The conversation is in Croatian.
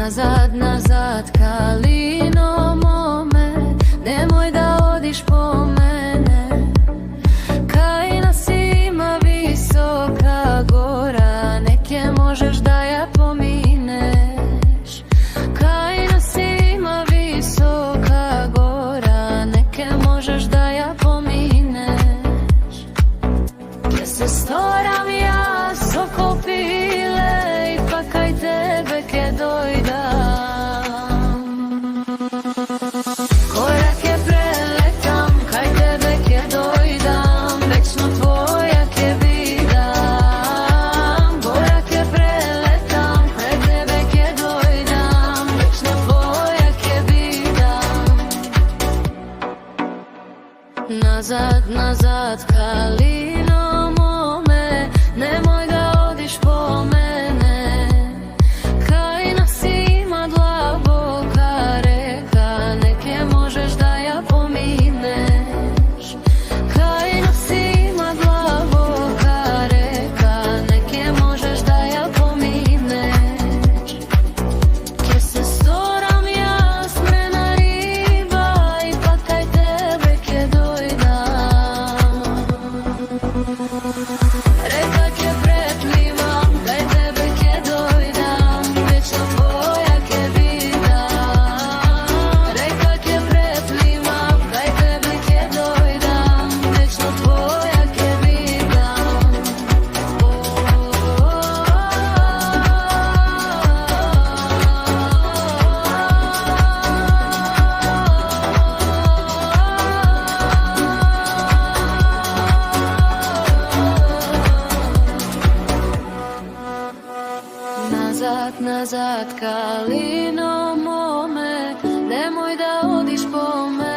Nazad, nazad, kalino mome, nemoj da odiš po mene. Kajna sima visoka gora, neke možeš da ja pomineš. Kajna sima visoka gora, neke možeš da ja pomineš. Gdje se storam ja soko pile, ipak kaj tebe ke dojdam. Korake preletam, kaj tebe ke dojdam, večno tvoja ke vidam. Korake preletam, kaj tebe ke dojdam, večno tvoja ke vidam. Nazad, nazad, kalino mome, nemoj da odiš po mene. Kajna sima dlaboka reka, neke možeš da ja pomineš. Kajna sima dlaboka reka, neke možeš da ja pomineš. Kje se storam ja smrena riba, ipak kaj tebe ke dojdam. Reka ke preplivam, kaj tebe ke dojdam, večno tvoja ke vidam. Reka ke preplivam, kaj tebe ke dojdam, večno tvoja ke vidam. Nazad, nazad, kalino mome, nemoj da odiš po mene.